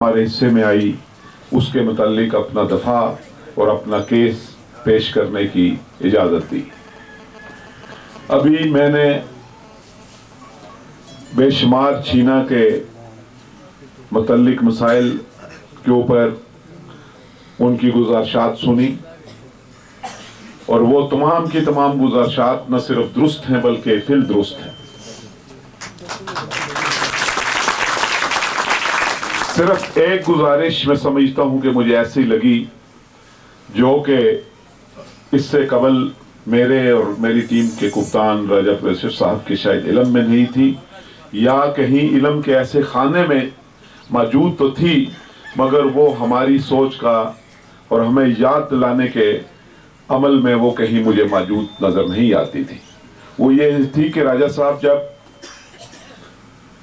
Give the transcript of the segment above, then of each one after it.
हमारे हिस्से में आई उसके मुतालिक अपना दफा और अपना केस पेश करने की इजाज़त दी। अभी मैंने बेशुमार चीना के मुतालिक मसाइल के ऊपर उनकी गुज़ारिशात सुनी और वो तमाम की तमाम गुज़ारिशात न सिर्फ दुरुस्त हैं बल्कि फिल दुरुस्त हैं। सिर्फ एक गुजारिश मैं समझता हूं कि मुझे ऐसी लगी जो कि इससे कबल मेरे और मेरी टीम के कप्तान राजा प्रेशर साहब के शायद इल्म में नहीं थी या कहीं इल्म के ऐसे खाने में मौजूद तो थी मगर वो हमारी सोच का और हमें याद दिलाने के अमल में वो कहीं मुझे मौजूद नजर नहीं आती थी। वो ये थी कि राजा साहब जब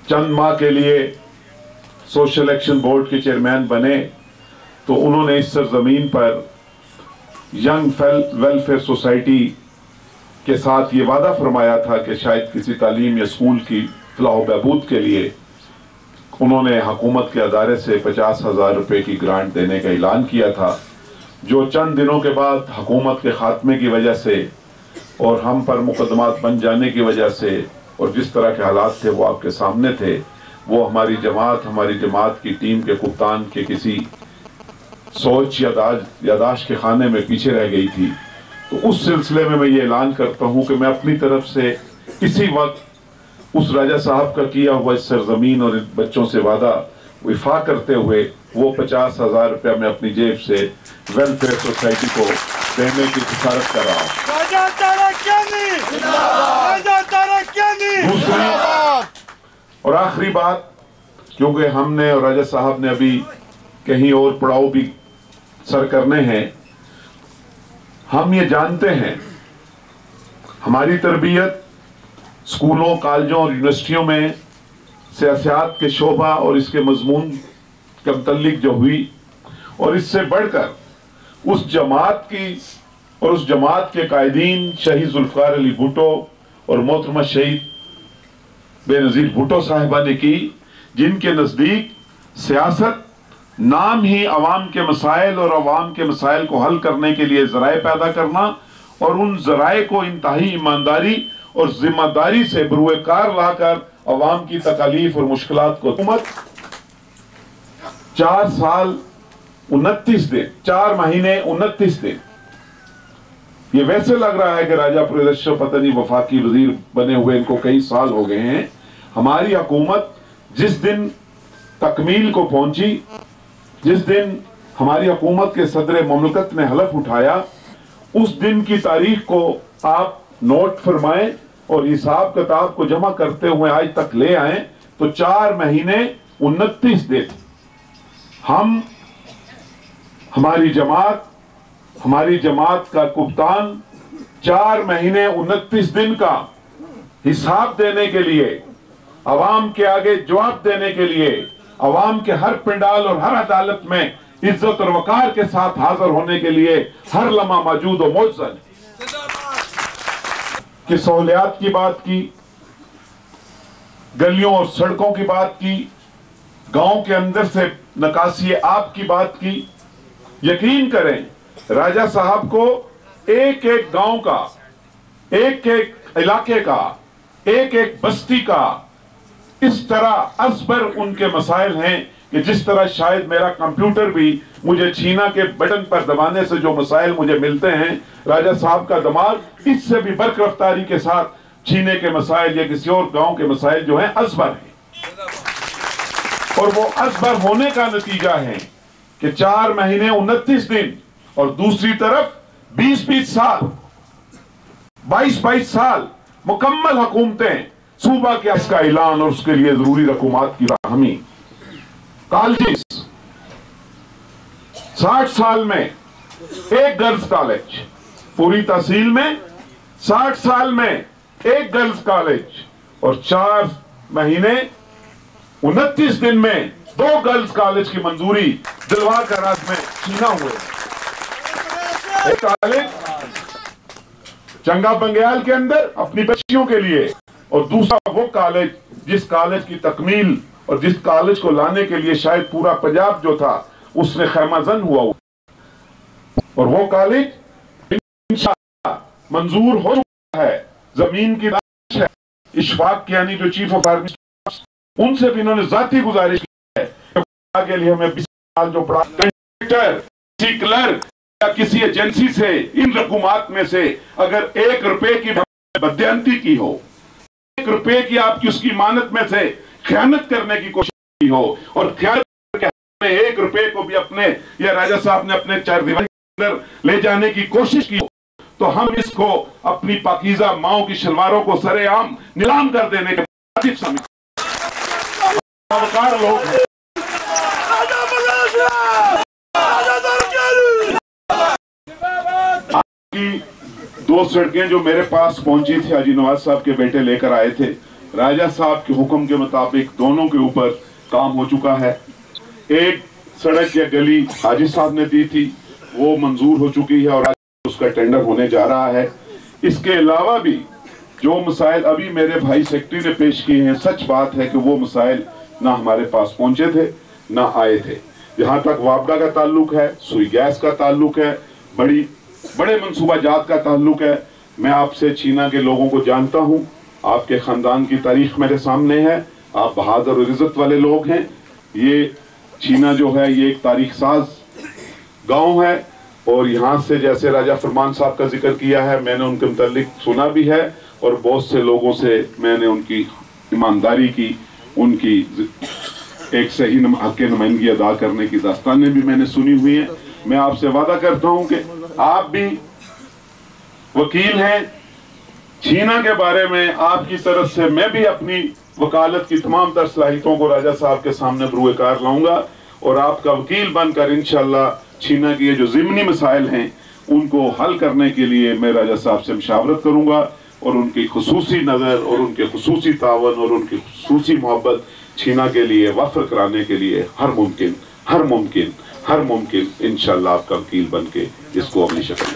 चंद माह के लिए सोशल एक्शन बोर्ड के चेयरमैन बने तो उन्होंने इस सरजमीन पर यंग वेलफेयर सोसाइटी के साथ ये वादा फरमाया था कि शायद किसी तालीम या स्कूल की फलाह बहबूद के लिए उन्होंने हुकूमत के अदारे से 50,000 रुपए की ग्रांट देने का ऐलान किया था, जो चंद दिनों के बाद हुकूमत के खात्मे की वजह से और हम पर मुकदमात बन जाने की वजह से और जिस तरह के हालात थे वो आपके सामने थे, वो हमारी जमात की टीम के कप्तान के किसी सोच यादाश्त के खाने में पीछे रह गई थी। तो उस सिलसिले में मैं ये ऐलान करता हूँ कि मैं अपनी तरफ से इसी वक्त उस राजा साहब का किया हुआ इस सरजमीन और इन बच्चों से वादा विफा करते हुए वो 50,000 रुपया मैं अपनी जेब से वेलफेयर सोसाइटी को देने की सिफारिश कर रहा हूँ। दूसरी और आखिरी बात, क्योंकि हमने और राजा साहब ने अभी कहीं और पड़ाव भी सर करने हैं, हम ये जानते हैं हमारी तरबियत स्कूलों, कॉलेजों और यूनिवर्सिटियों में सियासत के शोबा और इसके मजमून के मुतल्लिक जो हुई और इससे बढ़कर उस जमात की और उस जमात के कायदीन शहीद जुल्फकार अली भुट्टो और मोहतरमा शहीद बेनज़ीर भुट्टो साहिबा ने की, जिनके नजदीक सियासत नाम ही अवाम के मसाइल और अवाम के मसाइल को हल करने के लिए ज़राए पैदा करना और उन ज़राए को इंतहाई ईमानदारी और जिम्मेदारी से बरूए कार लाकर अवाम की तकालीफ और मुश्किलात को हुकूमत 4 साल 29 दिन 4 महीने 29 दिन, ये वैसे लग रहा है कि राजा प्रियदर्शन पता नहीं वफाकी वजीर बने हुए इनको कई साल हो गए हैं। हमारी हुकूमत जिस दिन तकमील को पहुंची, जिस दिन हमारी हुकूमत के सदर ममलकत ने हलफ उठाया, उस दिन की तारीख को आप नोट फरमाएं और हिसाब किताब को जमा करते हुए आज तक ले आए तो 4 महीने 29 दिन हम हमारी जमात का कप्तान 4 महीने 29 दिन का हिसाब देने के लिए, अवाम के आगे जवाब देने के लिए, अवाम के हर पिंडाल और हर अदालत में इज्जत और वकार के साथ हाजिर होने के लिए हर लम्हा मौजूद और मौजूद की सहूलियात की बात की, गलियों और सड़कों की बात की, गांव के अंदर से नकासी आब की बात की। यकीन करें राजा साहब को एक एक गांव का, एक एक इलाके का, एक एक बस्ती का इस तरह असबर उनके मसाइल हैं कि जिस तरह शायद मेरा कंप्यूटर भी मुझे चीना के बटन पर दबाने से जो मसाइल मुझे मिलते हैं, राजा साहब का दिमाग इससे भी बर्क रफ्तारी के साथ चीने के मसाइल या किसी और गांव के मसाइल जो हैं असबर हैं। और वो असबर होने का नतीजा है कि 4 महीने 29 दिन और दूसरी तरफ 20-20 साल 22-22 साल मुकम्मल हुकूमतें सूबा के इसका ऐलान और उसके लिए जरूरी रकूमात की राहमी। कॉलेज 60 साल में एक गर्ल्स कॉलेज, पूरी तहसील में 60 साल में एक गर्ल्स कॉलेज और 4 महीने 29 दिन में 2 गर्ल्स कॉलेज की मंजूरी दिलवार का राज में चीना हुए। एक कॉलेज चंगा बंगयाल के अंदर अपनी बच्चियों के लिए और दूसरा वो कॉलेज जिस कॉलेज की तकमील اور جس کالج کو لانے کے لیے شاید پورا پنجاب جو تھا اس نے خیمہ زن ہوا، اور وہ کالج انشاءاللہ منظور ہو چکا ہے، زمین کی تلاش ہے۔ اشفاق کیانی جو چیف آف آرمی ان سے بھی انہوں نے ذاتی گزارش کی ہے کہ کے لیے ہمیں 20 سال جو پڑھا کنڈکٹر، کسی کلرک یا کسی ایجنسی سے ان رقومات میں سے اگر 1 روپے کی بددیانتی کی ہو، 1 روپے کی آپ کی اس کی امانت میں سے خیانت کرنے کی کوشش کی ہو، اور خیانت کر کے 1 روپے کو بھی اپنے یا راجہ صاحب نے اپنے 4 دیواری کے اندر لے جانے کی کوشش کی ہو، تو ہم اس کو اپنی پاکیزہ ماؤں کی شلواروں کو سرے عام نیلام کر دینے کے بعد سمجھتے ہیں۔ لوگ کی 2 سڑکیں جو میرے پاس پہنچی تھی حاجی نواز صاحب کے بیٹے لے کر آئے تھے، راجہ صاحب کے حکم کے مطابق دونوں کے اوپر کام ہو چکا ہے۔ ایک سڑک یا گلی حاجی صاحب نے دی تھی، وہ منظور ہو چکی ہے اور اس کا ٹینڈر ہونے جا رہا ہے۔ اس کے علاوہ بھی جو مسائل ابھی میرے بھائی سیکٹری نے پیش کیے ہیں، سچ بات ہے کہ وہ مسائل نہ ہمارے پاس پہنچے تھے نہ آئے تھے۔ جہاں تک وابڈا کا تعلق ہے، سوئی گیس کا تعلق ہے، بڑے منصوبہ جات کا تعلق ہے، میں آپ سے چینا کے لوگوں کو جانتا ہوں، آپ کے خاندان کی تاریخ میرے سامنے ہے، آپ بہادر اور عزت والے لوگ ہیں۔ یہ چینا جو ہے یہ ایک تاریخ ساز گاؤں ہے، اور یہاں سے جیسے راجہ فرمان صاحب کا ذکر کیا ہے، میں نے ان کے متعلق سنا بھی ہے، اور بہت سے لوگوں سے میں نے ان کی ایمانداری کی، ان کی ایک صحیح حق نمائندگی ادا کرنے کی داستانیں بھی میں نے سنی ہوئی ہیں۔ میں آپ سے وعدہ کرتا ہوں کہ آپ بھی وکیل ہیں، چینا کے بارے میں آپ کی طرف سے میں بھی اپنی وکالت کی تمام تر صلاحیتوں کو راجہ صاحب کے سامنے بروئے کار لاؤں گا، اور آپ کا وکیل بن کر انشاءاللہ چینا کی یہ جو ضمنی مسائل ہیں ان کو حل کرنے کے لیے میں راجہ صاحب سے مشاورت کروں گا، اور ان کی خصوصی نظر اور ان کے خصوصی تعاون اور ان کی خصوصی محبت چینا کے لیے وفر کرانے کے لیے ہر ممکن انشاءاللہ آپ کا وکیل بن کے اس کو اپنی شکل